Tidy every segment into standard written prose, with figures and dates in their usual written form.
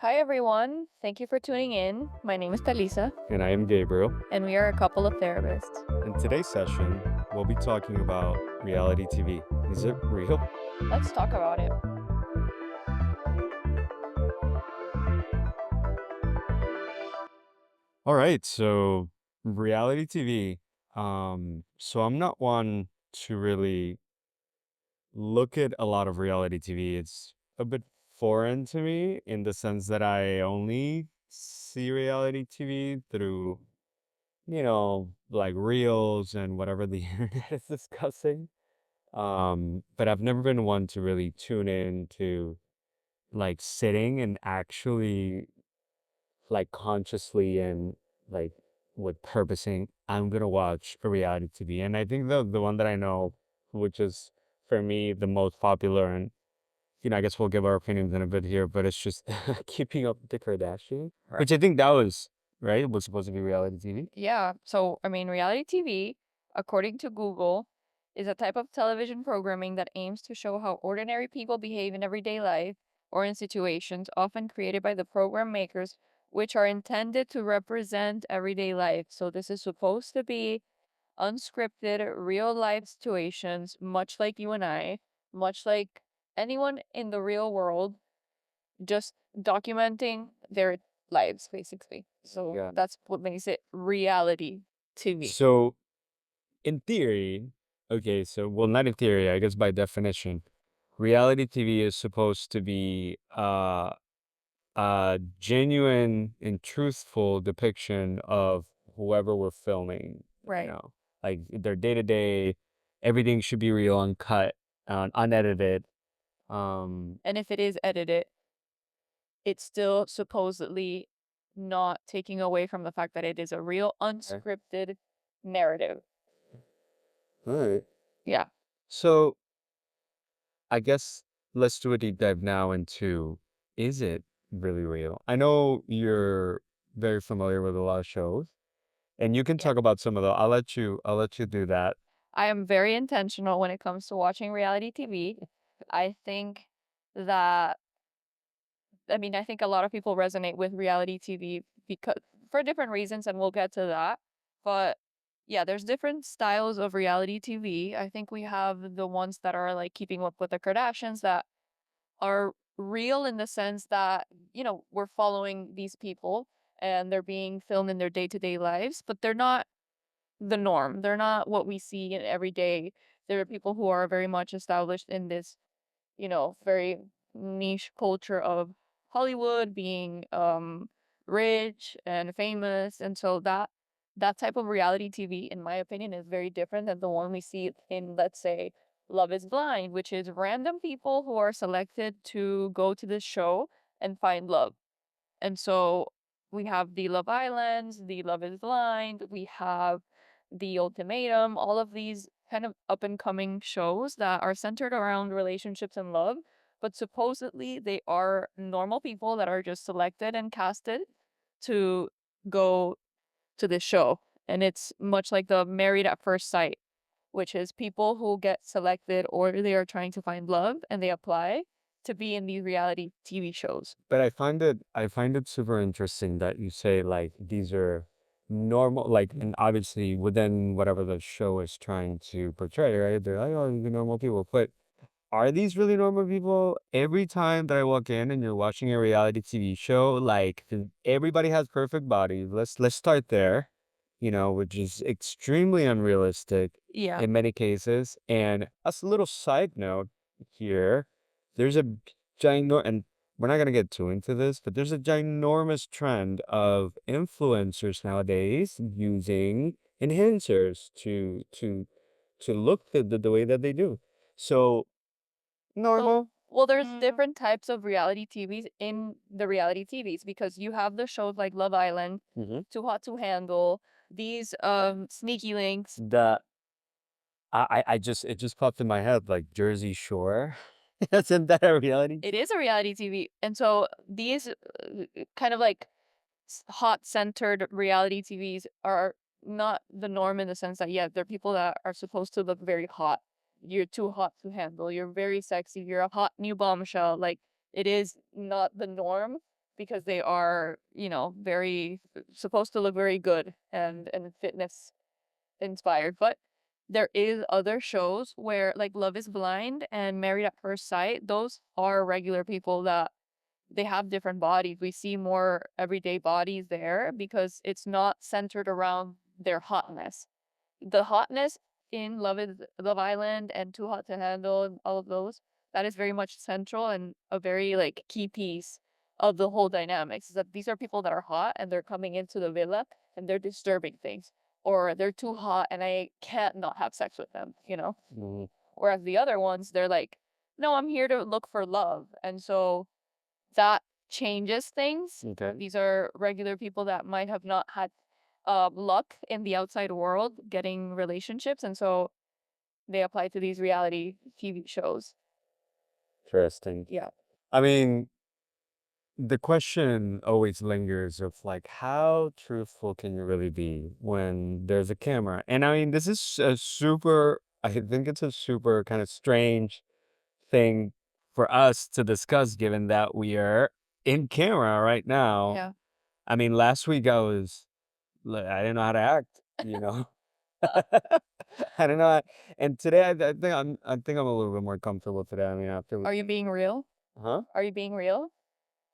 Hi everyone, thank you for tuning in. My name is Talisa, And I am Gabriel. and we are a couple of therapists. In today's session, we'll be talking about reality TV. Is it real? Let's talk about it. All right, so reality TV. So I'm not one to really look at a lot of reality TV. It's a bit foreign to me in the sense that I only see reality TV through, like reels and whatever the internet is discussing. But I've never been one to really tune in to like sitting and actually like consciously and like with purposing, I'm gonna watch a reality TV. And I think the one that I know, which is for me the most popular, and I guess we'll give our opinions in a bit here, but it's just keeping up with the Kardashians, Right. which I think that was right. It was supposed to be reality TV. Yeah, reality TV, according to Google, is a type of television programming that aims to show how ordinary people behave in everyday life or in situations often created by the program makers, which are intended to represent everyday life. So, this is supposed to be unscripted, real life situations, much like you and I, much like anyone in the real world, just documenting their lives, basically. So Yeah. that's what makes it reality TV. So in theory, okay, so well, not in theory, I guess by definition, reality TV is supposed to be a genuine and truthful depiction of whoever we're filming, Right. like their day to day, everything should be real, uncut, unedited. And if it is edited, it's still supposedly not taking away from the fact that it is a real unscripted narrative. All right. Yeah. So I guess let's do a deep dive now into, is it really real? I know you're very familiar with a lot of shows, and you can Yeah. talk about some of the. I'll let you do that. I am very intentional when it comes to watching reality TV. I think that I think a lot of people resonate with reality TV because for different reasons, and we'll get to that. But yeah, there's different styles of reality TV. I think we have the ones that are like keeping up with the Kardashians that are real in the sense that, we're following these people and they're being filmed in their day-to-day lives, but they're not the norm. They're not what we see in every day. There are people who are very much established in this very niche culture of Hollywood being rich and famous. And so that type of reality TV, in my opinion, is very different than the one we see in, let's say, Love is Blind, which is random people who are selected to go to this show and find love. And so we have the Love Islands, the Love is Blind, we have the Ultimatum, all of these kind of up and coming shows that are centered around relationships and love. But supposedly they are normal people that are just selected and casted to go to this show. And it's much like the Married at First Sight, which is people who get selected or they are trying to find love and they apply to be in these reality TV shows. But I find it super interesting that you say like these are normal, like, and obviously within whatever the show is trying to portray, right? They're like, oh, these are normal people, but are these really normal people? Every time that I walk in and you're watching a reality TV show, like everybody has perfect bodies. Let's start there, which is extremely unrealistic Yeah. in many cases. And as a little side note here, there's a giant, and we're not gonna get too into this, but there's a ginormous trend of influencers nowadays using enhancers to look the way that they do. So So, normal. well, there's different types of reality TVs in the reality TVs because you have the shows like Love Island, Mm-hmm. Too Hot to Handle, these sneaky links. The I just it just popped in my head like Jersey Shore. Isn't that a reality? It is a reality TV. And so these kind of like hot centered reality TVs are not the norm in the sense that, yeah, they're people that are supposed to look very hot. You're too hot to handle. You're very sexy. You're a hot new bombshell. Like, it is not the norm because they are, very supposed to look very good and fitness inspired. But there is other shows where like Love is Blind and Married at First Sight, those are regular people that they have different bodies. We see more everyday bodies there because it's not centered around their hotness. The hotness in Love Island and Too Hot to Handle and all of those, that is very much central and a very like key piece of the whole dynamics. Is that these are people that are hot and they're coming into the villa and they're disturbing things. Or they're too hot and I can't not have sex with them, Mhm. Whereas the other ones, they're like, no, I'm here to look for love. And so that changes things. Okay. These are regular people that might have not had luck in the outside world getting relationships, and so they apply to these reality TV shows. Interesting. Yeah. I mean, the question always lingers of like, how truthful can you really be when there's a camera? And I mean, this is a super, I think it's a super kind of strange thing for us to discuss, given that we are in camera right now. Yeah. I mean, last week I didn't know how to act, you know? I don't know. And today I think I'm a little bit more comfortable today. I mean, after, Are you being real? huh? Are you being real?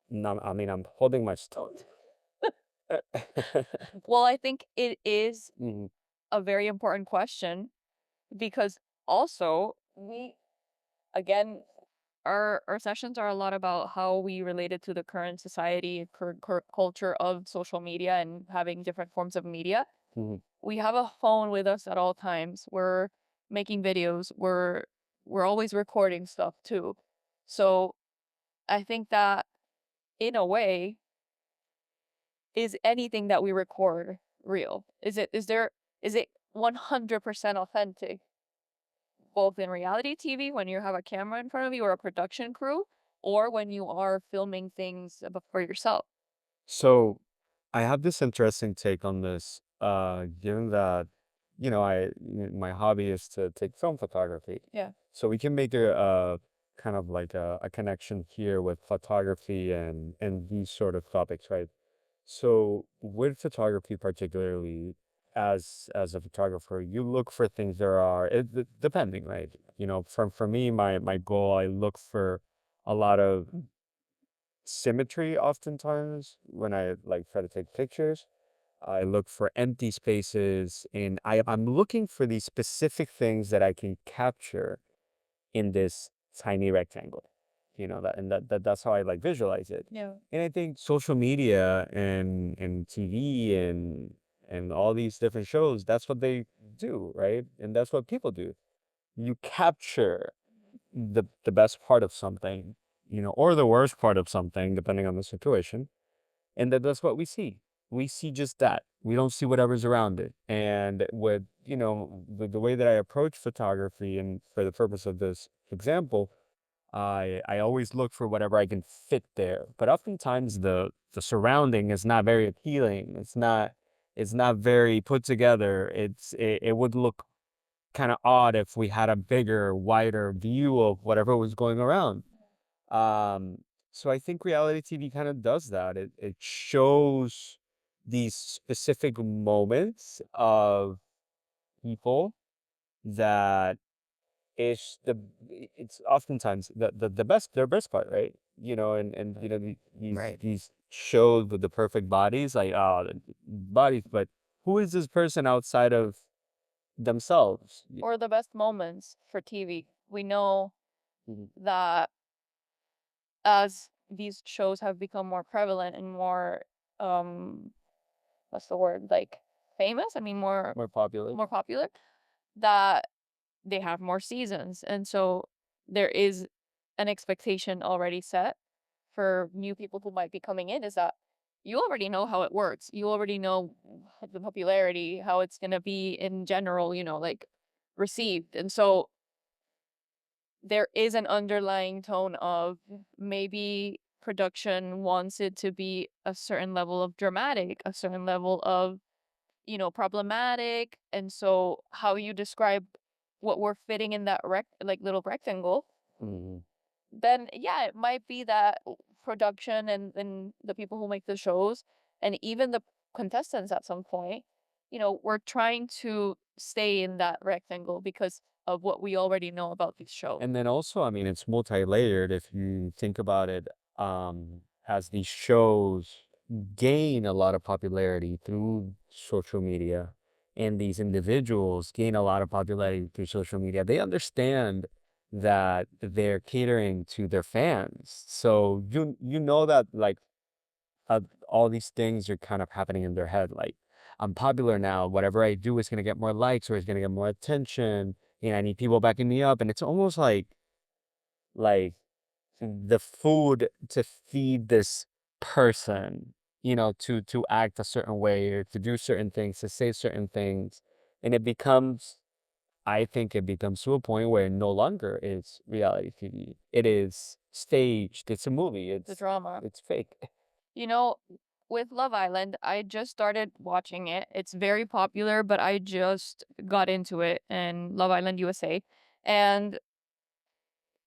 No, I mean, I'm holding my stone. Well, I think it is Mhm. a very important question because also we again our sessions are a lot about how we related to the current society, current culture of social media and having different forms of media. Mhm. We have a phone with us at all times. We're making videos. We're always recording stuff too. So I think that in a way, is anything that we record real? Is it 100% authentic? Both in reality TV when you have a camera in front of you or a production crew, or when you are filming things for yourself. So I have this interesting take on this, given that, my hobby is to take film photography. Yeah. So we can make a kind of like a connection here with photography and these sort of topics, right? So with photography particularly, as a photographer, you look for things that are depending, right? For me, my goal, I look for a lot of symmetry oftentimes when I like try to take pictures. I look for empty spaces and I'm looking for these specific things that I can capture in this tiny rectangle. That's how I like visualize it. Yeah. And I think social media and TV and all these different shows, that's what they do, right? And that's what people do. You capture the best part of something, or the worst part of something, depending on the situation. And that's what we see. We see just that. We don't see whatever's around it. And the way that I approach photography, and for the purpose of this example, I always look for whatever I can fit there. But oftentimes the surrounding is not very appealing. It's not very put together. It would look kind of odd if we had a bigger, wider view of whatever was going around. Um, so I think reality TV kind of does that. It shows these specific moments of people that is it's oftentimes the best their best part, right? And Right. these shows with the perfect bodies, like the bodies, but who is this person outside of themselves? Or the best moments for TV. We know Mhm. that as these shows have become more prevalent and more um what's the word, like famous, I mean More popular. more popular, that they have more seasons, and so there is an expectation already set for new people who might be coming in, is that you already know how it works. You already know the popularity, how it's going to be in general, like received. And so there is an underlying tone of maybe production wants it to be a certain level of dramatic, a certain level of, problematic. And so how you describe what we're fitting in that little rectangle, Mhm. then yeah, it might be that production and the people who make the shows and even the contestants at some point, we're trying to stay in that rectangle because of what we already know about these shows. And then also, I mean, it's multi-layered if you think about it, as these shows gain a lot of popularity through social media, and these individuals gain a lot of popularity through social media. They understand that they're catering to their fans. So you know that like all these things are kind of happening in their head. Like, I'm popular now. Whatever I do is gonna get more likes or it's gonna get more attention. And I need people backing me up. And it's almost like the food to feed this person, to act a certain way or to do certain things, to say certain things. And I think it becomes to a point where it no longer is reality TV. It is staged. It's a movie. The drama. It's fake. You know, with Love Island, I just started watching it. It's very popular, but I just got into it in Love Island USA. And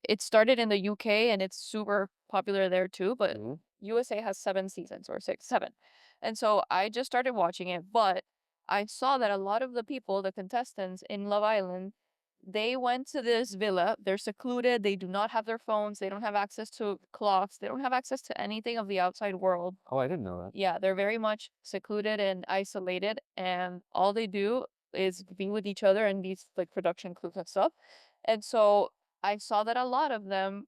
it started in the UK and it's super popular there too, but USA has 7 seasons or 6, 7. And so I just started watching it, but I saw that a lot of the people, the contestants in Love Island, they went to this villa. They're secluded. They do not have their phones. They don't have access to clocks. They don't have access to anything of the outside world. Oh, I didn't know that. Yeah, they're very much secluded and isolated, and all they do is be with each other and these like production crews and stuff. And so I saw that a lot of them,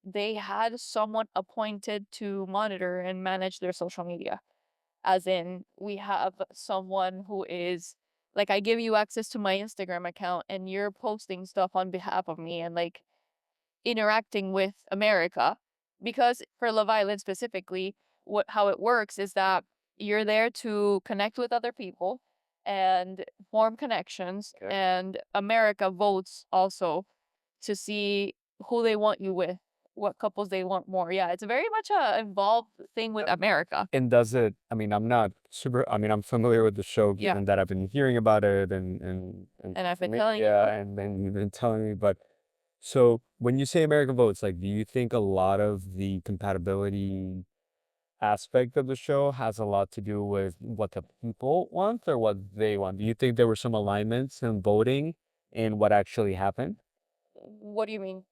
they had someone appointed to monitor and manage their social media. As in, we have someone who is like, I give you access to my Instagram account and you're posting stuff on behalf of me and like interacting with America. Because for Love Island specifically, how it works is that you're there to connect with other people and form connections, Okay. and America votes also to see who they want you with, what couples they want more. Yeah, it's very much a involved thing with America. And does it, I mean, I'm familiar with the show Yeah. given that I've been hearing about it And I've been telling you. yeah, and then you've been telling me, but so when you say American votes, like, do you think a lot of the compatibility aspect of the show has a lot to do with what the people want or what they want? Do you think there were some alignments in voting in what actually happened? What do you mean?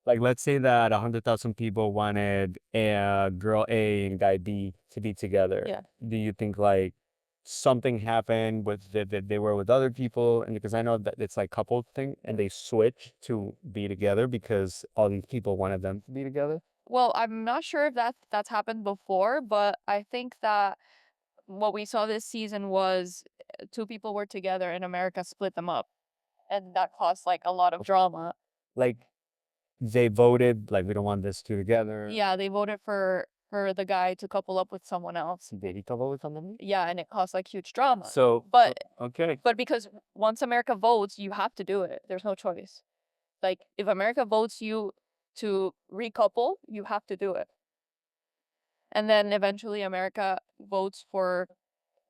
Like, let's say that 100,000 people wanted girl A and guy B to be together. Yeah. Do you think like something happened with that they were with other people? And because I know that it's like couple thing and they switched to be together because all these people wanted them to be together. Well, I'm not sure if that's happened before, but I think that what we saw this season was two people were together and America split them up. And that caused like a lot of drama. Like they voted like we don't want this two together. Yeah, they voted for the guy to couple up with someone else. Did he couple with someone? Yeah, and it caused like huge drama. So, But okay. but because once America votes, you have to do it. There's no choice. Like if America votes you to recouple, you have to do it. And then eventually America votes for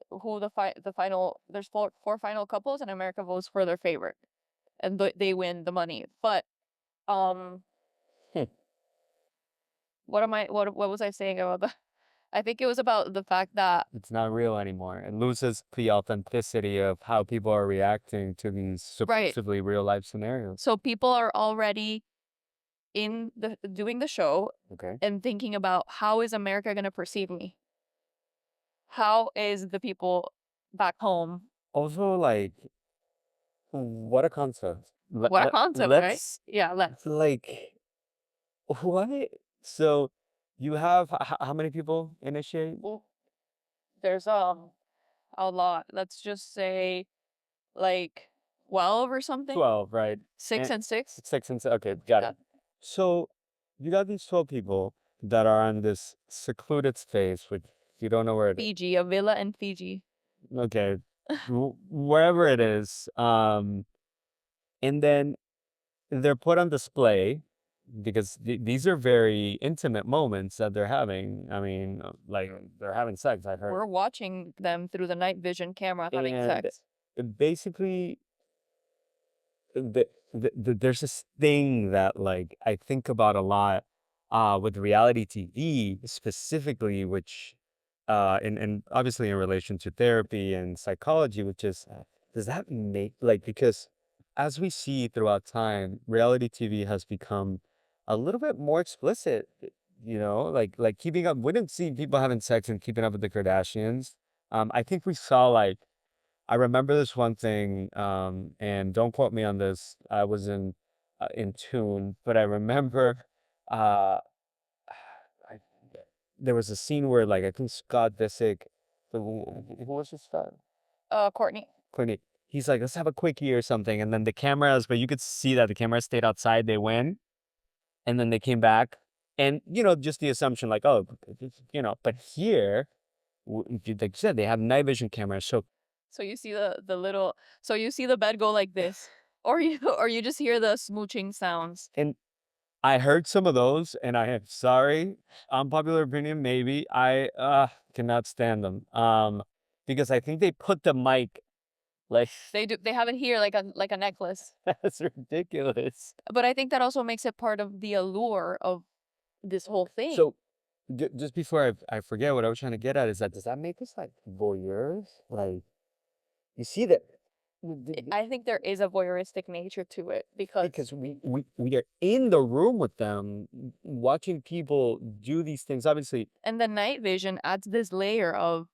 who the final, there's four final couples and America votes for their favorite. And they win the money. But Hmm. what was I saying about the I think it was about the fact that It's not real anymore. It loses the authenticity of how people are reacting to these supposedly real life scenarios. so people are already in doing the show Okay. and thinking about how is America gonna perceive me? How is the people back home? Also, like, what a concept. What a concept, right? Yeah, let's. Like, what? So, you have how many people initiate? Well, there's a lot. Let's just say like 12 or something. 12, right? 6 and 6. 6 and 6. Okay, got Yeah. it. So, you got these 12 people that are on this secluded space, which you don't know where it is. Fiji, a villa in Fiji. Okay, wherever it is. And then they're put on display because these are very intimate moments that they're having. I mean, like they're having sex, I heard. We're watching them through the night vision camera having sex. Basically, there's this thing that like I think about a lot with reality TV specifically, which and obviously in relation to therapy and psychology, which is does that make like because as we see throughout time, reality TV has become a little bit more explicit. Like keeping up. We didn't see people having sex and keeping up with the Kardashians. I think we saw like I remember this one thing, and don't quote me on this. I was in tune, but I remember uh, I, there was a scene where like I think Scott Disick, who was his son? Courtney. Courtney. He's like, let's have a quickie or something, and then the cameras, but you could see that the cameras stayed outside. They went, and then they came back, and just the assumption like, oh, but here, like you said, they have night vision cameras, so So you see the little, so you see the bed go like this, or you just hear the smooching sounds. and I heard some of those, and I am sorry, unpopular opinion, maybe. I cannot stand them. Because I think they put the mic like They have it here like a necklace. that's ridiculous. But I think that also makes it part of the allure of this whole thing. So just before I forget what I was trying to get at is that does that make us like voyeurs? Like you see that I think there is a voyeuristic nature to it because we are in the room with them watching people do these things. Obviously, and the night vision adds this layer of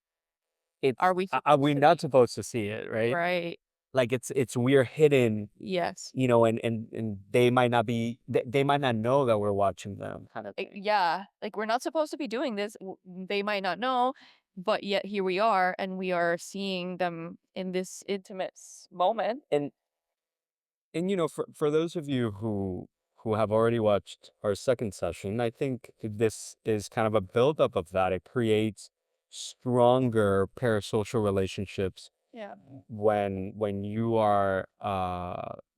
are we are we supposed to not be supposed to see it, right? right? Like it's we're hidden, Yes. and they might not be they might not know that we're watching them kind of thing. Yeah, like we're not supposed to be doing this. They might not know, but yet here we are, and we are seeing them in this intimate moment. And for those of you who have already watched our second session, I think this is kind of a buildup of that. It creates stronger parasocial relationships Yeah. when you are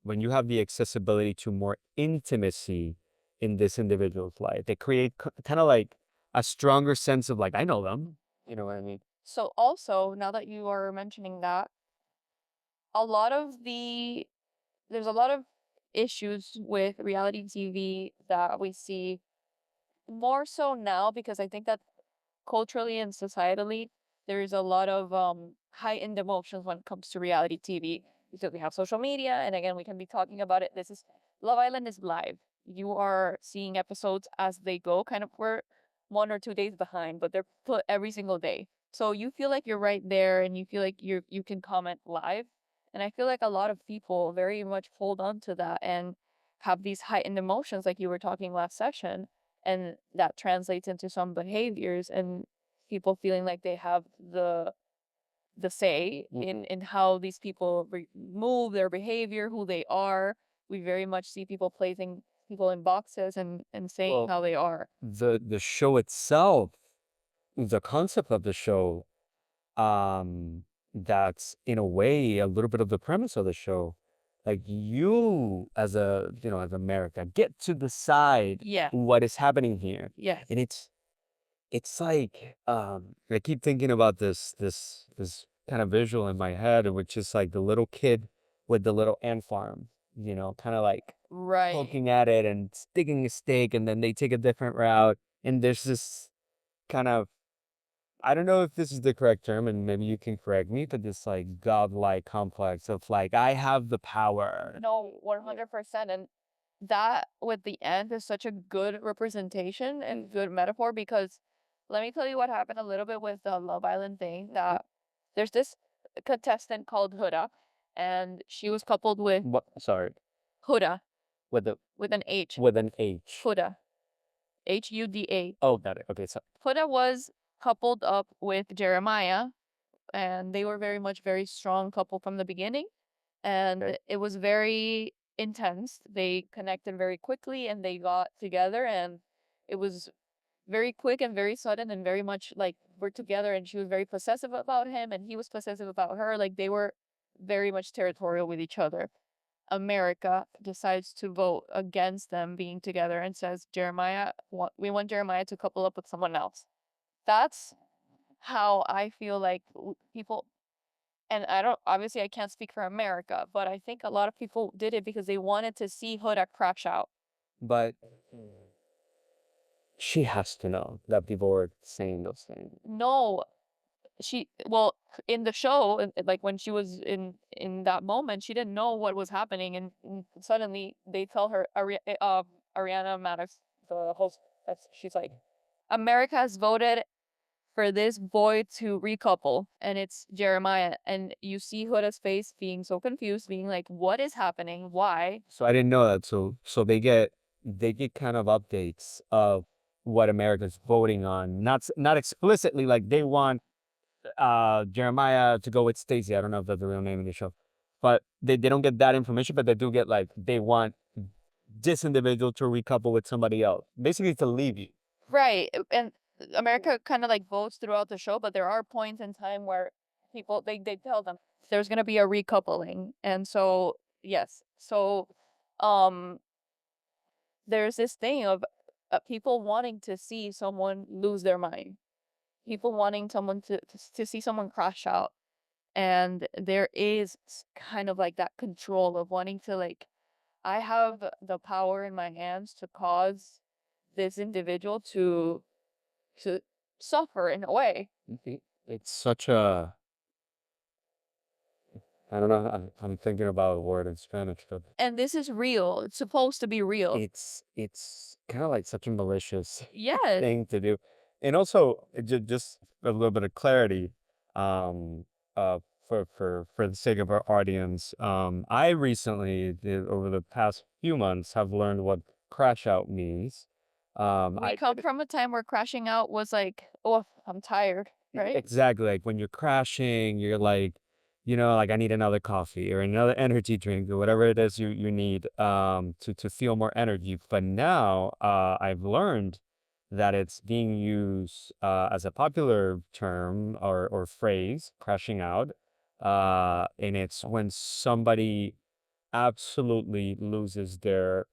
when you have the accessibility to more intimacy in this individual's life. They create kind of like a stronger sense of like I know them. You know what I mean? So also, now that you are mentioning that, a lot of the there's a lot of issues with reality TV that we see more so now because I think that culturally and societally there's a lot of heightened emotions when it comes to reality TV because we have social media and again we can be talking about it. This is Love Island is live. You are seeing episodes as they go, kind of we're 1 or 2 days behind, but they're put every single day. So you feel like you're right there and you feel like you can comment live. And I feel like a lot of people very much hold on to that and have these heightened emotions like you were talking last session, and that translates into some behaviors and people feeling like they have the say in how these people move their behavior, who they are. We very much see people placing people in boxes and saying Well, how they are. the show itself, the concept of the show, that's in a way a little bit of the premise of the show. Like you as as America get to decide Yeah. what is happening here. Yes. And it's like I keep thinking about this kind of visual in my head, which is like the little kid with the little ant farm, kind of like Right. poking at it and sticking a stake, and then they take a different route. And there's this kind of I don't know if this is the correct term, and maybe you can correct me, but this like godlike complex of like I have the power. No, 100%. And that with the ant is such a good representation and good metaphor because let me tell you what happened a little bit with the Love Island thing. That there's this contestant called Huda, and she was coupled with What? Sorry, Huda with the with an H. with an H. Huda. Huda. Oh, got it. Okay, so Huda was coupled up with Jeremiah, and they were very strong couple from the beginning. And okay. it was very intense. They connected very quickly and they got together, and it was very quick and very sudden and very much like we're together, and she was very possessive about him and he was possessive about her. Like they were very much territorial with each other. America decides to vote against them being together and says, we want Jeremiah to couple up with someone else. That's how I feel like people, and I don't, obviously I can't speak for America, but I think a lot of people did it because they wanted to see Huda crash out. But She has to know that people were saying those things. No, well, in the show, like when she was in that moment, she didn't know what was happening, and suddenly they tell her, Ariana Maddox, the host, she's like, America has voted for this boy to recouple, and it's Jeremiah, and you see Huda's face being so confused, being like, what is happening? Why? So I didn't know that. So they get kind of updates of what America's voting on. Not explicitly like they want Jeremiah to go with Stacey. I don't know if that's the real name of the show. But they don't get that information, but they do get like they want this individual to recouple with somebody else. Basically to leave you. Right. And America kind of like votes throughout the show, but there are points in time where people they tell them there's gonna be a recoupling. And so yes. So um there's this thing of people wanting to see someone lose their mind. People wanting someone to see someone crash out. And there is kind of like that control of wanting to like I have the power in my hands to cause this individual to suffer in a way. It's such a I don't know. I'm thinking about a word in Spanish, but And this is real. It's supposed to be real. it's kind of like such a malicious Yes. thing to do, and also just a little bit of clarity, um, uh, for the sake of our audience. I recently, over the past few months, have learned what crash out means. We come from a time where crashing out was like, oh, I'm tired, right? Exactly. Like when you're crashing, you're like, like I need another coffee or another energy drink or whatever it is you need to feel more energy. But now I've learned that it's being used as a popular term or phrase, crashing out. And it's when somebody absolutely loses their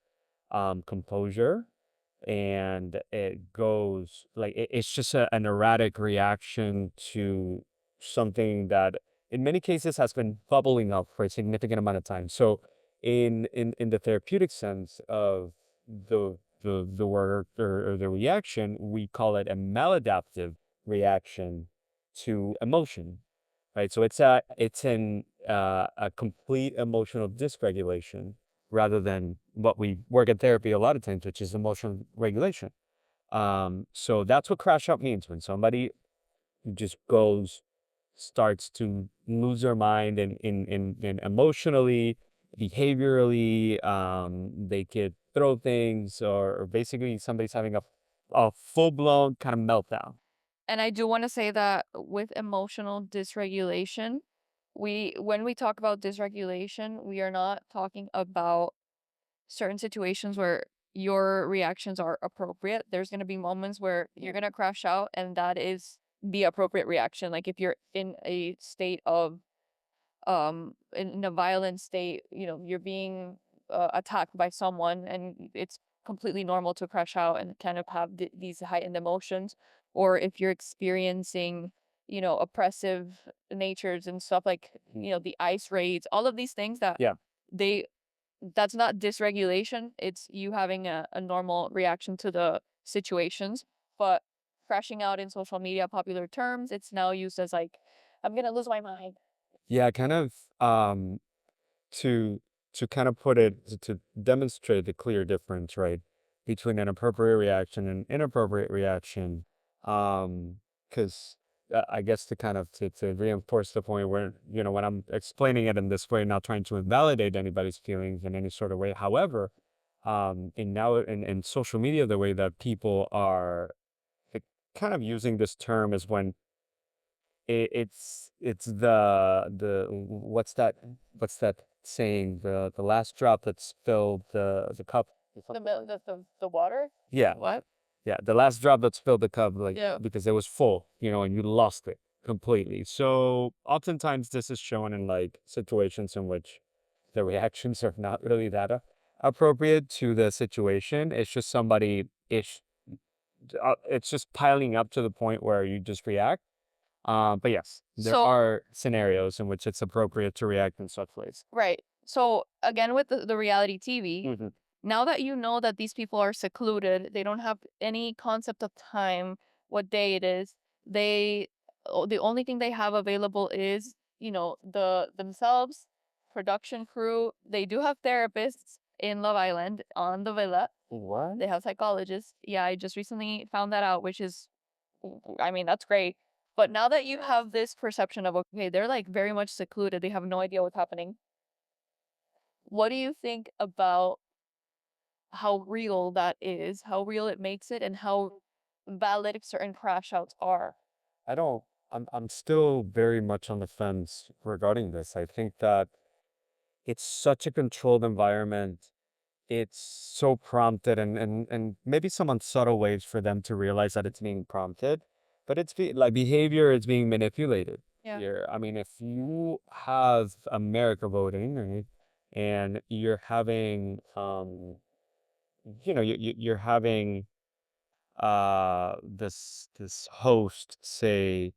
composure and it goes like it's just an erratic reaction to something that in many cases has been bubbling up for a significant amount of time. So in the therapeutic sense of the word or the reaction, we call it a maladaptive reaction to emotion, right? So a complete emotional dysregulation rather than what we work in therapy a lot of times, which is emotional regulation. So that's what crash out means when somebody just starts to lose their mind and emotionally, behaviorally, they could throw things or basically somebody's having a full blown kind of meltdown. And I do want to say that with emotional dysregulation, when we talk about dysregulation, we are not talking about certain situations where your reactions are appropriate. There's going to be moments where you're going to crash out, and that is the appropriate reaction. Like if you're in a state of in a violent state, you're being attacked by someone, and it's completely normal to crash out and kind of have these heightened emotions. Or if you're experiencing oppressive natures and stuff, like the ice raids, all of these things that Yeah. they that's not dysregulation. It's you having a normal reaction to the situations. But crashing out in social media popular terms, it's now used as like, I'm gonna lose my mind. Yeah, kind of to kind of put it to demonstrate the clear difference, right, between an appropriate reaction and inappropriate reaction. Because I guess to kind of to reinforce the point where, when I'm explaining it in this way, not trying to invalidate anybody's feelings in any sort of way. However, in now in social media, the way that people are like, kind of using this term is when it's the what's that saying, the last drop that spilled the cup. The water. Yeah, What? yeah, the last drop that spilled the cup, like Yeah. because it was full, and you lost it completely. So oftentimes this is shown in like situations in which the reactions are not really that appropriate to the situation. It's just it's just piling up to the point where you just react. But yes, there So are scenarios in which it's appropriate to react in such ways. right. So again, with the reality TV, Mhm. Now that you know that these people are secluded, they don't have any concept of time, what day it is. They the only thing they have available is, themselves, production crew. They do have therapists in Love Island on the villa. What? They have psychologists. Yeah, I just recently found that out, which is, I mean, that's great. But now that you have this perception of, okay, they're like very much secluded, they have no idea what's happening. What do you think about how real that is, how real it makes it, and how valid certain crash outs are? I don't. I'm still very much on the fence regarding this. I think that it's such a controlled environment. It's so prompted, and maybe some unsubtle ways for them to realize that it's being prompted, but like behavior is being manipulated Yeah. here. I mean, if you have America voting, right, and you're having, you're having this host say,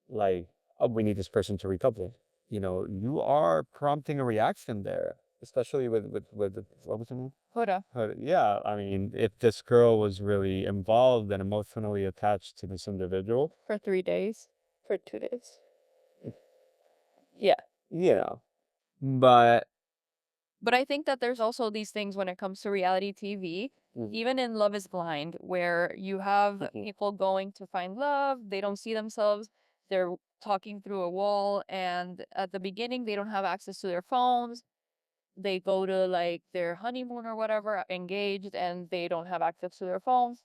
like, oh, we need this person to recouple. You are prompting a reaction there, especially with what was her name? Hoda. Yeah, I mean, if this girl was really involved and emotionally attached to this individual, For 3 days. For 2 days. Yeah. yeah. But But I think that there's also these things when it comes to reality TV, even in Love is Blind, where you have people going to find love, they don't see themselves, they're talking through a wall, and at the beginning, they don't have access to their phones. They go to like their honeymoon or whatever, engaged, and they don't have access to their phones.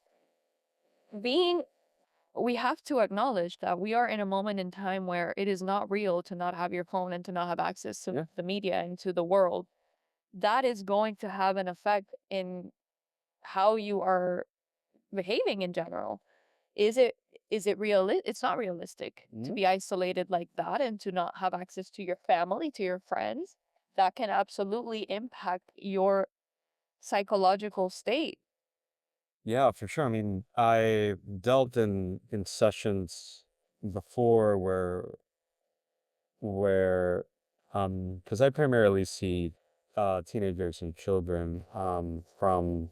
Being, we have to acknowledge that we are in a moment in time where it is not real to not have your phone and to not have access to Yeah. the media and to the world. That is going to have an effect in how you are behaving in general. Is it real? It's not realistic to be isolated like that and to not have access to your family, to your friends. That can absolutely impact your psychological state. Yeah, for sure. I mean, I dealt in sessions before where because I primarily see teenagers and children from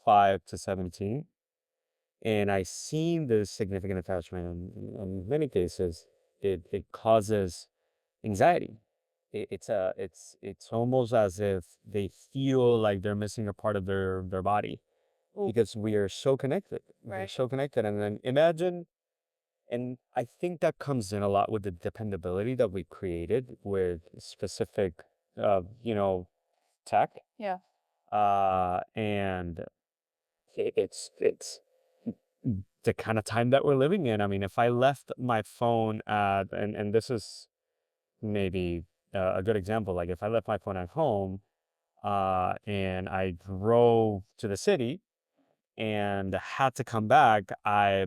5 to 17, and I seen the significant attachment in many cases. It causes anxiety. It's almost as if they feel like they're missing a part of their body because we are so connected. We're Right. so connected. And then imagine, and I think that comes in a lot with the dependability that we created with specific, tech. Yeah. And it's the kind of time that we're living in. I mean, if I left my phone and this is maybe a good example, like if I left my phone at home, and I drove to the city and had to come back, I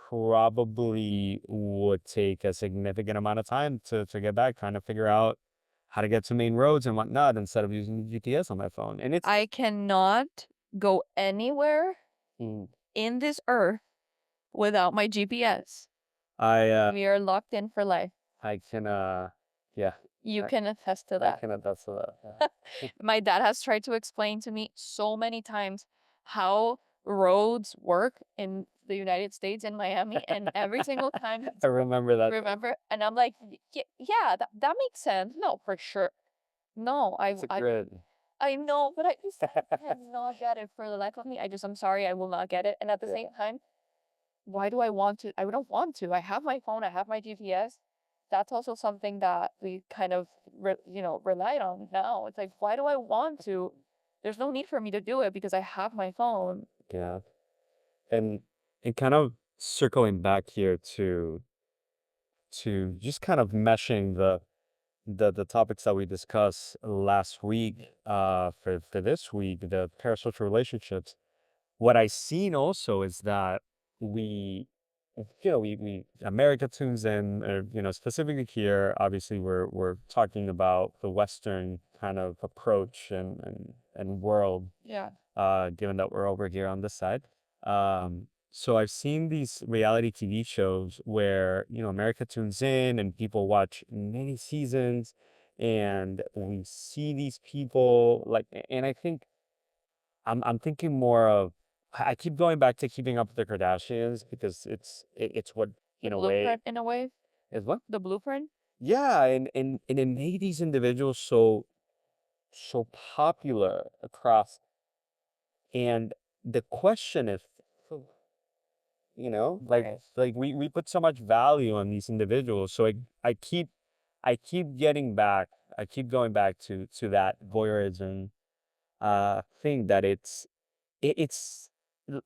probably would take a significant amount of time to get back, trying to figure out how to get to main roads and whatnot instead of using GPS on my phone. And it's I cannot go anywhere Mm. in this earth without my GPS. We are locked in for life. I can yeah, You I- can attest to I that. can attest to that. Yeah. My dad has tried to explain to me so many times how roads work in the United States in Miami, and every single time I remember that. remember, and I'm like, yeah, that makes sense. No, for sure. No, It's a grid. I know, but I just cannot get it for the life of me. I'm sorry, I will not get it. And at the Yeah. same time, why do I want to? I don't want to. I have my phone, I have my GPS. That's also something that we kind of, relied on now. It's like, why do I want to? There's no need for me to do it because I have my phone. Yeah. And kind of circling back here to just kind of meshing the topics that we discussed last week for this week, the parasocial relationships. What I seen also is that we we America tunes in, specifically here. Obviously, we're talking about the Western kind of approach and world, Yeah. given that we're over here on this side. So I've seen these reality TV shows where, America tunes in and people watch many seasons and we see these people like, and I think I'm thinking more of, I keep going back to Keeping Up with the Kardashians because it's what The in a way blueprint in a way. is what. The blueprint. Yeah, and it made these individuals so popular across, and the question is, like Right. we put so much value on these individuals, so I keep getting back, I keep going back to that voyeurism thing, that it's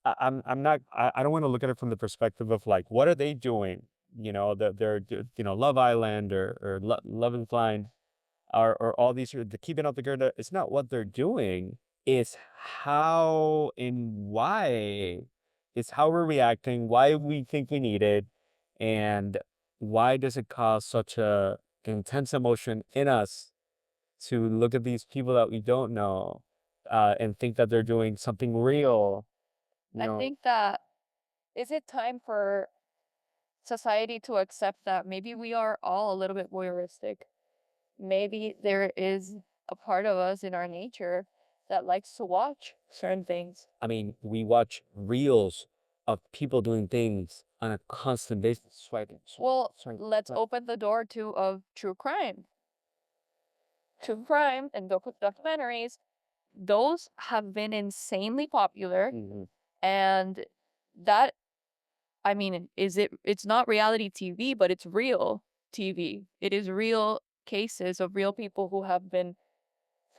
I'm not, I don't want to look at it from the perspective of like, what are they doing, Love Island or Love and Blind, or all these, the Keeping Up the Good. It's not what they're doing. It's how and why. It's how we're reacting, why we think we need it, and why does it cause such a intense emotion in us to look at these people that we don't know, and think that they're doing something real. You I know, think that is it time for society to accept that maybe we are all a little bit voyeuristic. Maybe there is a part of us in our nature that likes to watch certain things. I mean, we watch reels of people doing things on a constant basis. Well, Sorry, let's what? open the door to of true crime. True crime and documentaries, those have been insanely popular, Mhm. and that I mean, it's not reality TV, but it's real TV. It is real cases of real people who have been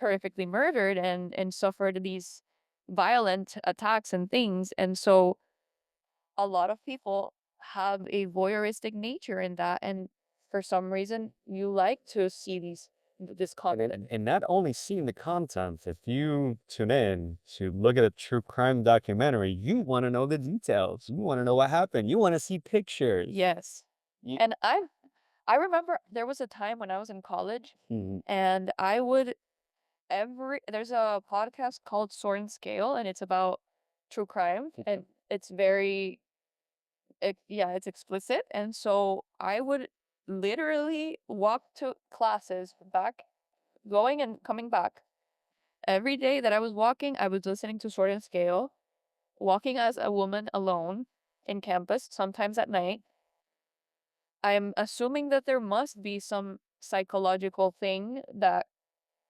horrifically murdered and suffered these violent attacks and things. And so a lot of people have a voyeuristic nature in that, and for some reason you like to see this content. And not only seeing the content, if you tune in to look at a true crime documentary, you want to know the details. You want to know what happened. You want to see pictures. Yes. You, And I remember there was a time when I was in college Mhm. and I would there's a podcast called Sword and Scale, and it's about true crime, and it's very yeah, it's explicit. And so I would literally walk to classes back, going and coming back. Every day that I was walking, I was listening to Sword and Scale, walking as a woman alone in campus, sometimes at night. I'm assuming that there must be some psychological thing that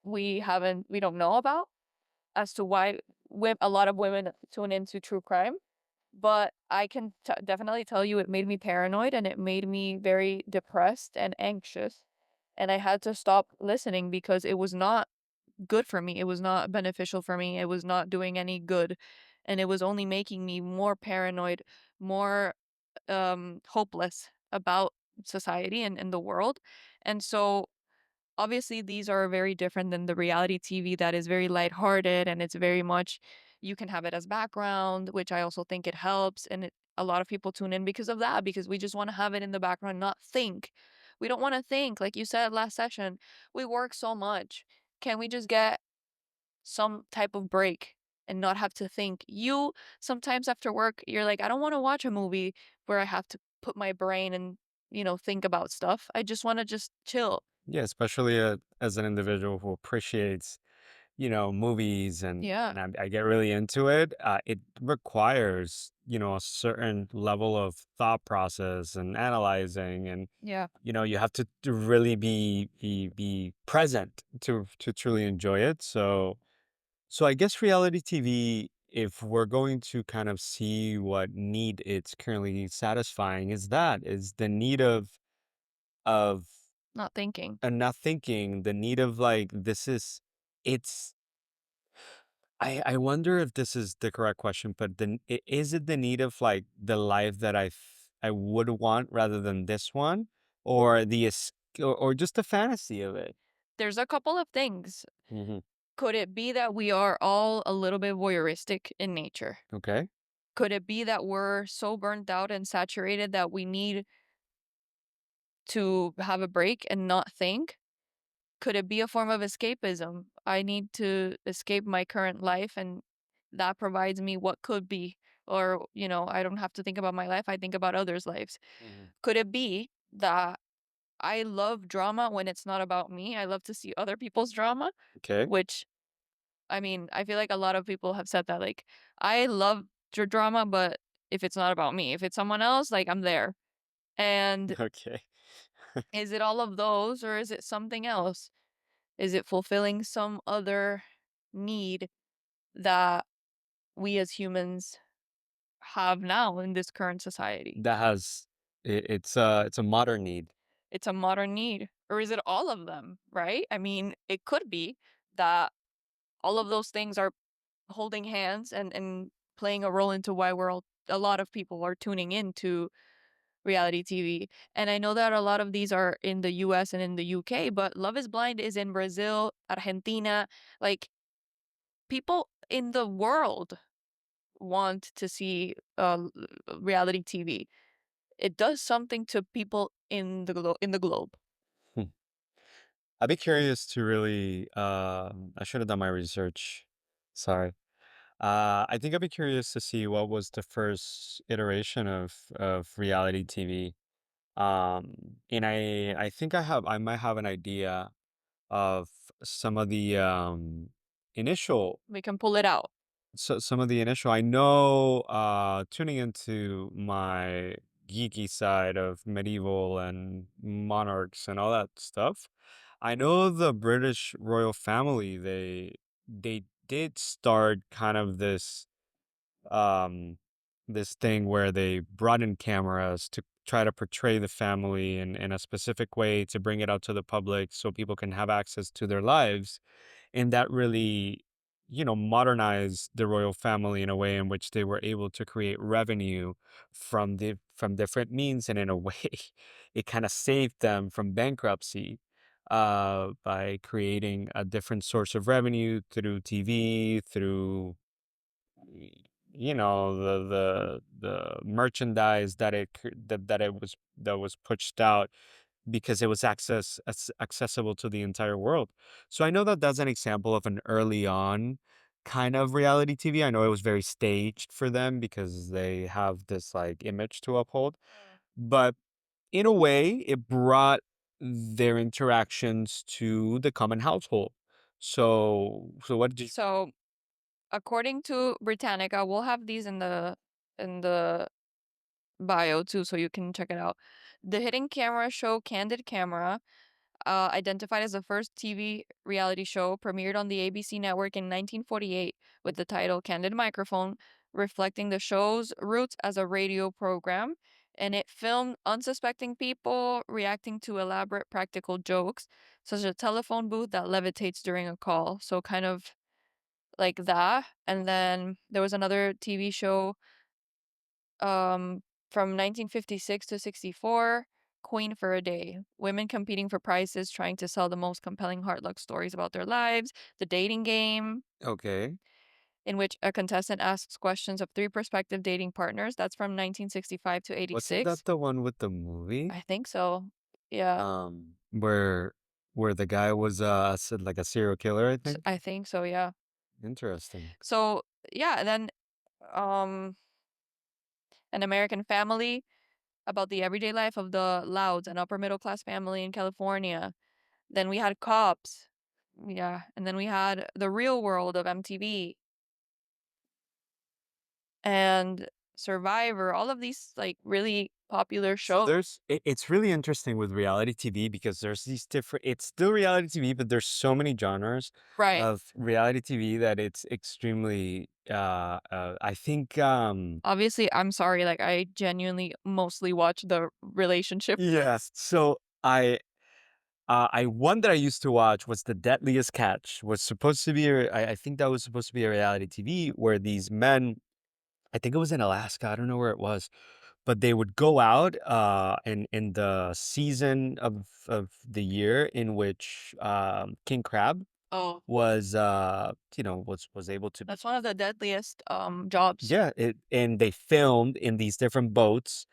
we don't know about as to why a lot of women tune into true crime. But I can definitely tell you it made me paranoid and it made me very depressed and anxious. And I had to stop listening because it was not good for me. It was not beneficial for me. It was not doing any good. And it was only making me more paranoid, more hopeless about society and the world. And so obviously these are very different than the reality TV that is very lighthearted and it's very much you can have it as background, which I also think it helps. And a lot of people tune in because of that, because we just want to have it in the background, not think. We don't want to think. Like you said last session, we work so much. Can we just get some type of break and not have to think? You sometimes after work, you're like, I don't want to watch a movie where I have to put my brain and, think about stuff. I just want to just chill. Yeah, especially as an individual who appreciates, movies, and Yeah. I get really into it. It requires, a certain level of thought process and analyzing, and Yeah. you have to really be present to truly enjoy it. So I guess reality TV, if we're going to kind of see what need it's currently satisfying, is the need of Not thinking. and not thinking, the need of like, it's I wonder if this is the correct question, but is it the need of like the life that I would want rather than this one, or or just the fantasy of it? There's a couple of things. Hmm. Could it be that we are all a little bit voyeuristic in nature? Okay. Could it be that we're so burnt out and saturated that we need to have a break and not think? Could it be a form of escapism? I need to escape my current life and that provides me what could be. Or, I don't have to think about my life, I think about others' lives. Hmm. Could it be that I love drama when it's not about me. I love to see other people's drama, Okay. which I mean, I feel like a lot of people have said that. Like, I love drama, but if it's not about me, if it's someone else, like I'm there. And Okay. is it all of those or is it something else? Is it fulfilling some other need that we as humans have now in this current society? That has it's a modern need. It's a modern need. Or is it all of them, right? I mean, it could be that all of those things are holding hands and playing a role into why we're all a lot of people are tuning into reality TV. And I know that a lot of these are in the US and in the UK, but Love is Blind is in Brazil, Argentina. Like people in the world want to see reality TV. It does something to people in the in the globe. Hmm. I'd be curious to really I should have done my research. Sorry. I think I'd be curious to see what was the first iteration of reality TV. And I think I might have an idea of some of the initial We can pull it out. some of the initial. I know tuning into my geeky side of medieval and monarchs and all that stuff. I know the British royal family, they did start kind of um this thing where they brought in cameras to try to portray the family in a specific way to bring it out to the public so people can have access to their lives, and that really, modernized the royal family in a way in which they were able to create revenue from different means, and in a way it kind of saved them from bankruptcy by creating a different source of revenue through TV, through the merchandise that was pushed out because it was accessible to the entire world. So I know that that's an example of an early on kind of reality TV. I know it was very staged for them because they have this like image to uphold, Mm. but in a way it brought their interactions to the common household. So what did you So, according to Britannica, we'll have these in the bio too, so you can check it out. The hidden camera show Candid Camera, identified as the first TV reality show, premiered on the ABC network in 1948 with the title Candid Microphone, reflecting the show's roots as a radio program. And it filmed unsuspecting people reacting to elaborate practical jokes, such as a telephone booth that levitates during a call. So, kind of like that. And then there was another TV show from 1956 to 64, Queen for a Day. Women competing for prizes, trying to sell the most compelling hard luck stories about their lives. The Dating Game, Okay. in which a contestant asks questions of three prospective dating partners. That's from 1965 to Wasn't 86. that the one with the movie? I think so. Yeah, Where the guy was like a serial killer, I think. I think so. Yeah. Interesting. So, yeah, and then um An American Family, about the everyday life of the Louds, an upper middle class family in California. Then we had Cops. Yeah, and then we had The Real World of MTV and Survivor, all of these, like, really popular So shows. it's really interesting with reality TV because there's these different, it's still reality TV, but there's so many genres Right. of reality TV that it's extremely I think Obviously, I'm sorry, like, I genuinely mostly watch the relationship. yes. So I one that I used to watch was The Deadliest Catch. Was supposed to be I think that was supposed to be a reality TV where these men, I think it was in Alaska, I don't know where it was, but they would go out in the season of the year in which king crab Oh, was was able to, that's one of the deadliest, jobs. yeah, and they filmed in these different boats,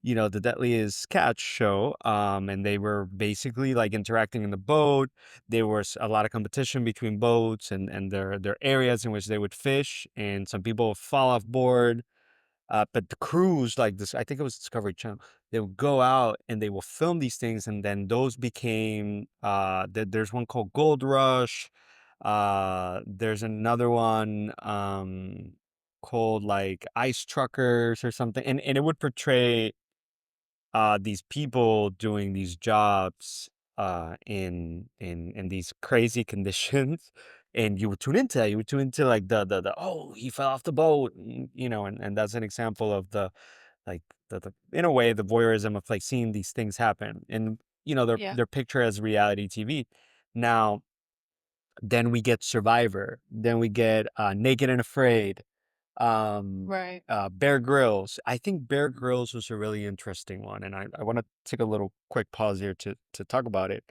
the Deadliest Catch show, and they were basically like interacting in the boat. There was a lot of competition between boats and their areas in which they would fish, and some people fall off board. But the crews, like this, I think it was Discovery Channel, they would go out and they will film these things, and then those became there's one called Gold Rush. There's another one called like Ice Truckers or something, and it would portray these people doing these jobs in these crazy conditions. And you would tune into that. You would tune into like the oh, he fell off the boat, and that's an example of the like the in a way the voyeurism of like seeing these things happen, and Yeah. they're pictured as reality TV. Now then we get Survivor, then we get Naked and Afraid, Right. Bear Grylls. I think Bear Grylls was a really interesting one, and I want to take a little quick pause here to talk about it,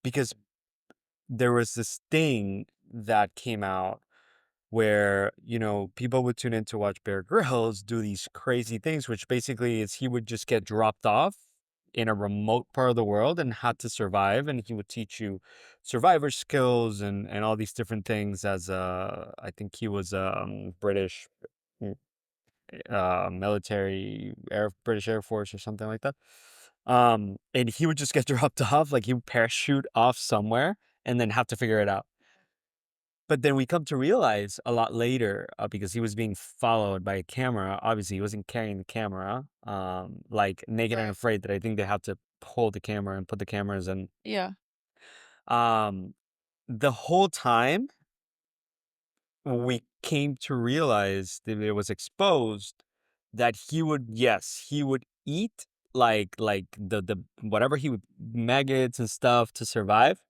because there was this thing that came out where people would tune in to watch Bear Grylls do these crazy things, which basically is he would just get dropped off in a remote part of the world and had to survive, and he would teach you survivor skills and all these different things. As I think he was British British Air Force or something like that. And he would just get dropped off, like he would parachute off somewhere and then have to figure it out. But then we come to realize a lot later, because he was being followed by a camera. Obviously, he wasn't carrying the camera, like Naked and Right. Afraid, that I think they have to hold the camera and put the cameras in. Yeah. Um, the whole time we came to realize that it was exposed that he would eat like the whatever he would maggots and stuff to survive,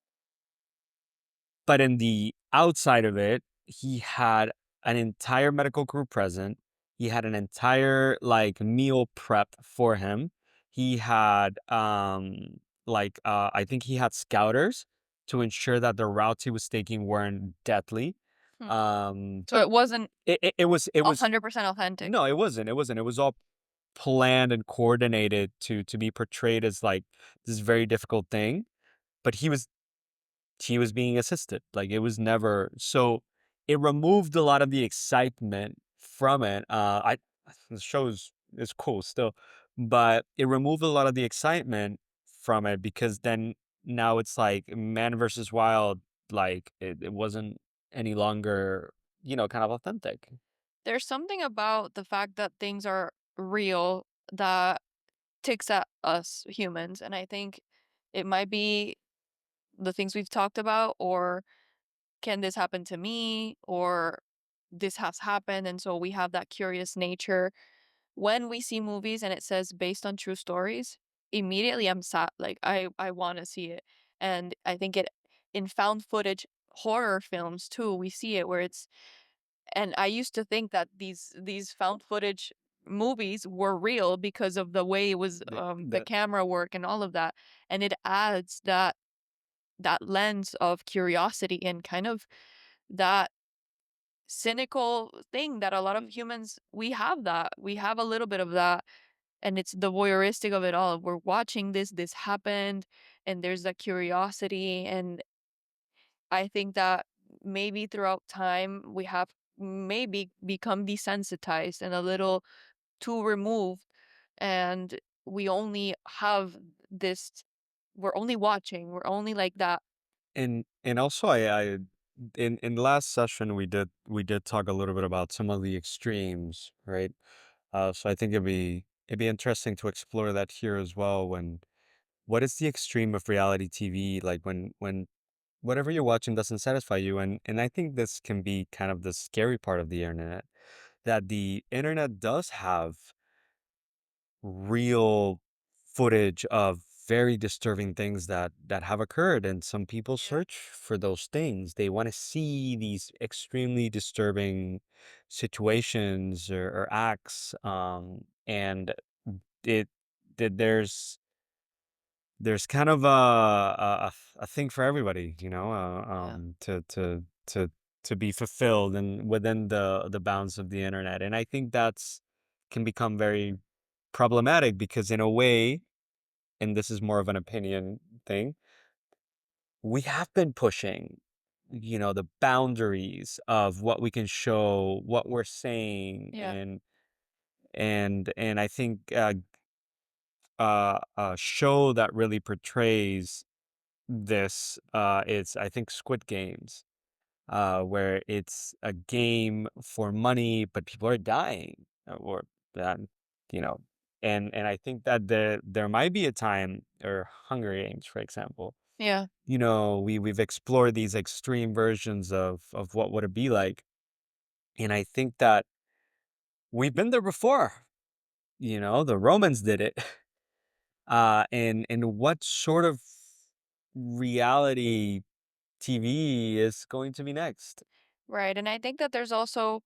but in the outside of it he had an entire medical crew present. He had an entire like meal prep for him. He had I think he had scouters to ensure that the routes he was taking weren't deadly. Hmm. um So it wasn't it was 100% authentic. no, it wasn't. It was all planned and coordinated to be portrayed as like this very difficult thing, but he was being assisted. Like it was never so it removed a lot of the excitement from it. I The show is cool still, but it removed a lot of the excitement from it, because then now it's like man versus wild. Like it wasn't any longer, kind of authentic. There's something about the fact that things are real that ticks at us humans, and I think it might be the things we've talked about, or can this happen to me, or this has happened, and so we have that curious nature. When we see movies and it says based on true stories, immediately I'm sat like I want to see it. And I think it in found footage horror films too, we see it where it's, and I used to think that these found footage movies were real because of the way it was, the The camera work and all of that, and it adds that lens of curiosity and kind of that cynical thing that a lot of humans, we have a little bit of that, and it's the voyeuristic of it all. We're watching this happened, and there's that curiosity, and I think that maybe throughout time we have maybe become desensitized and a little too removed, and we only have this, we're only watching, we're only like that. and also I in last session we did talk a little bit about some of the extremes, right? So I think it'd be interesting to explore that here as well. When what is the extreme of reality TV? Like when whatever you're watching doesn't satisfy you, and I think this can be kind of the scary part of the internet, that the internet does have real footage of very disturbing things that have occurred, and some people Yeah. search for those things. They want to see these extremely disturbing situations or acts, and it there's kind of a thing for everybody, Yeah. to be fulfilled and within the bounds of the internet. And I think that's can become very problematic, because in a way, and this is more of an opinion thing, we have been pushing, the boundaries of what we can show, what we're saying, Yeah. and And I think a show that really portrays this is, I think, Squid Games, where it's a game for money, but people are dying, or that, you know, and I think that there might be a time, or Hunger Games, for example. Yeah. We've explored these extreme versions of what would it be like, and I think that we've been there before. The Romans did it. And what sort of reality TV is going to be next? Right. And I think that there's also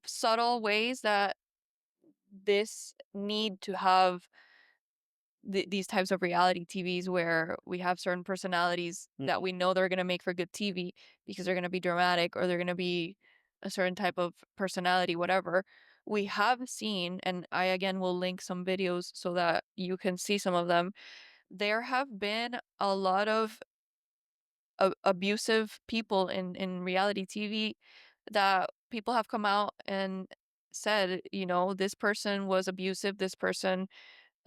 subtle ways that this need to have these types of reality TVs where we have certain personalities Mm. that we know they're going to make for good TV because they're going to be dramatic or they're going to be a certain type of personality, whatever. We have seen, and I again will link some videos so that you can see some of them. There have been a lot of abusive people in reality TV that people have come out and said, this person was abusive, this person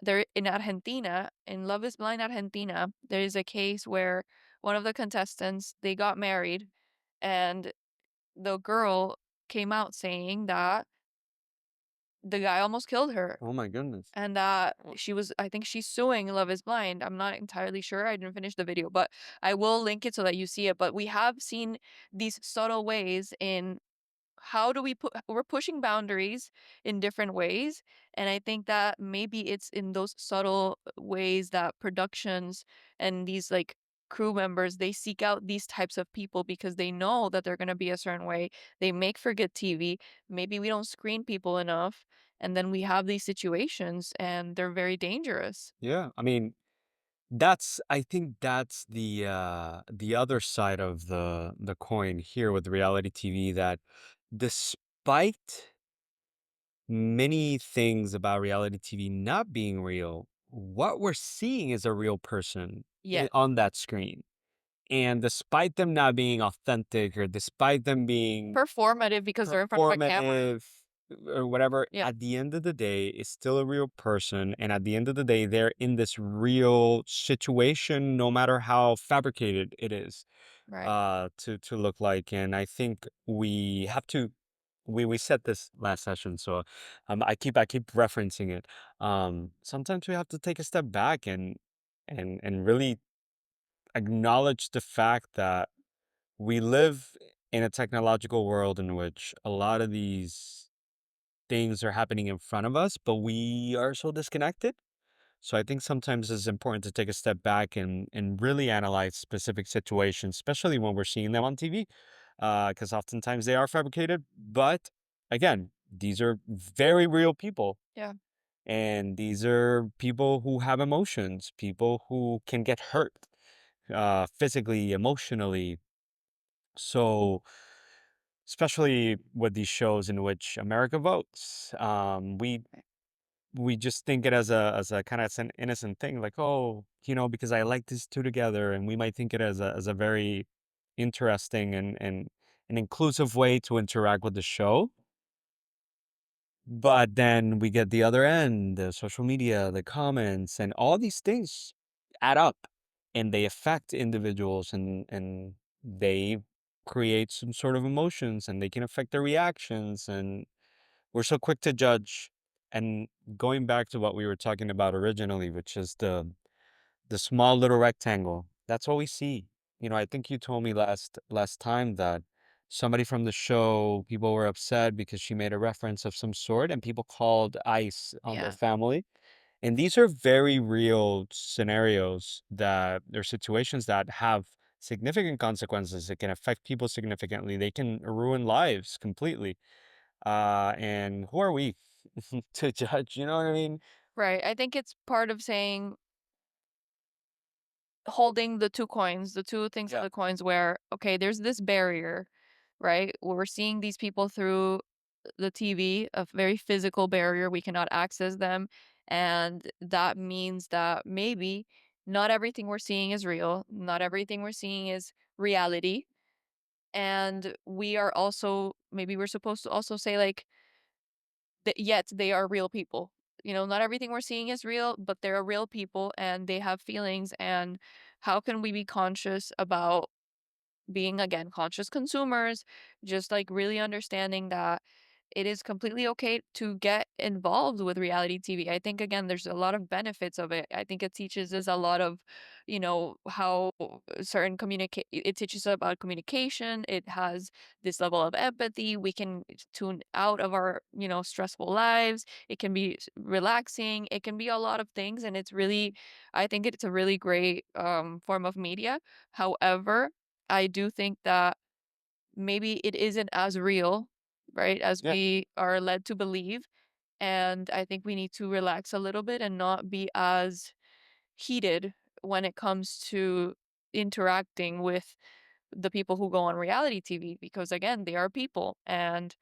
there in Argentina, in Love is Blind Argentina, there is a case where one of the contestants, they got married and the girl came out saying that the guy almost killed her Oh my goodness. and that I think she's suing Love is Blind. I'm not entirely sure. I didn't finish the video, but I will link it so that you see it. But we have seen these subtle ways in how do we're pushing boundaries in different ways, and I think that maybe it's in those subtle ways that productions and these like crew members, they seek out these types of people because they know that they're going to be a certain way. They make for good TV. Maybe we don't screen people enough, and then we have these situations and they're very dangerous. Yeah, I mean, I think that's the other side of the coin here with reality TV, that despite many things about reality TV not being real, what we're seeing is a real person Yeah, on that screen. And despite them not being authentic, or despite them being performative because they're in front of a camera. performative or whatever, Yeah, at the end of the day, it's still a real person. And at the end of the day, they're in this real situation, no matter how fabricated it is, right. to look like. And I think we have to, we said this last session, so I keep referencing it. Sometimes we have to take a step back and really acknowledge the fact that we live in a technological world in which a lot of these things are happening in front of us, but we are so disconnected. So I think sometimes it's important to take a step back and really analyze specific situations, especially when we're seeing them on TV, because oftentimes they are fabricated. But again, these are very real people. Yeah. And these are people who have emotions, people who can get hurt, physically, emotionally. So, especially with these shows in which America votes, we just think it as a kind of an innocent thing, like, oh, because I like these two together, and we might think it as a very interesting and an inclusive way to interact with the show. But then we get the other end, the social media, the comments, and all these things add up, and they affect individuals, and they create some sort of emotions, and they can affect their reactions, and we're so quick to judge. And going back to what we were talking about originally, which is the small little rectangle, that's what we see. I think you told me last time that somebody from the show, people were upset because she made a reference of some sort, and people called ICE on their Yeah. family. And these are very real scenarios, that they're situations that have significant consequences. It can affect people significantly. They can ruin lives completely. And who are we to judge? You know what I mean? Right. I think it's part of saying holding the 2 coins, the 2 things of Yeah. the coins where, okay, there's this barrier, right? Where we're seeing these people through the TV, a very physical barrier, we cannot access them, and that means that maybe not everything we're seeing is real, not everything we're seeing is reality, and we are also maybe we're supposed to also say, like, yet they are real people. You know, not everything we're seeing is real, but they're real people and they have feelings. And how can we be conscious about being, again, conscious consumers, just like really understanding that it is completely okay to get involved with reality TV. I think, again, there's a lot of benefits of it. I think it teaches us a lot of, how certain communicate. It teaches us about communication. It has this level of empathy. We can tune out of our, stressful lives. It can be relaxing. It can be a lot of things, and I think it's a really great form of media. However, I do think that maybe it isn't as real, right, as Yeah. we are led to believe. And I think we need to relax a little bit and not be as heated when it comes to interacting with the people who go on reality TV, because again, they are people and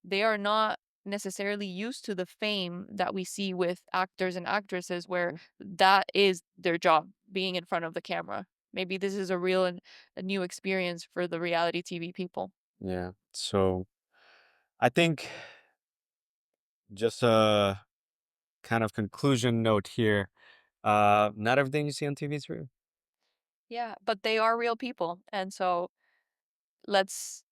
they are not necessarily used to the fame that we see with actors and actresses where that is their job, being in front of the camera. Maybe this is a real and a new experience for the reality TV people. Yeah. So I think just a kind of conclusion note here. Not everything you see on TV is real. Yeah, but they are real people. And so let's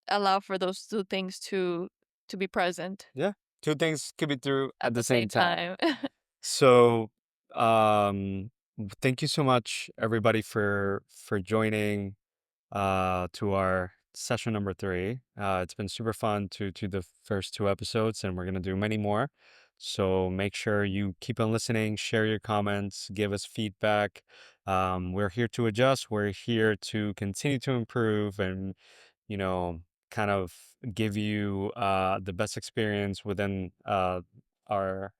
allow for those two things to be present Yeah. Two things could be true at at the the same same time. time. So, thank you so much, everybody, for joining to our session number 3. It's been super fun to the first 2 episodes, and we're gonna do many more. So make sure you keep on listening, share your comments, give us feedback. We're here to adjust. We're here to continue to improve, and you know, kind of give you the best experience within our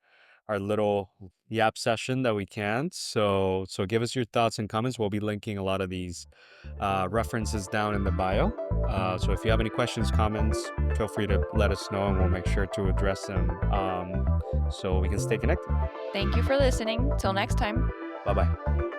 our little yap session that we can. So give us your thoughts and comments. We'll be linking a lot of these references down in the bio. So if you have any questions, comments, feel free to let us know, and we'll make sure to address them so we can stay connected. Thank you for listening. Till next time. Bye bye.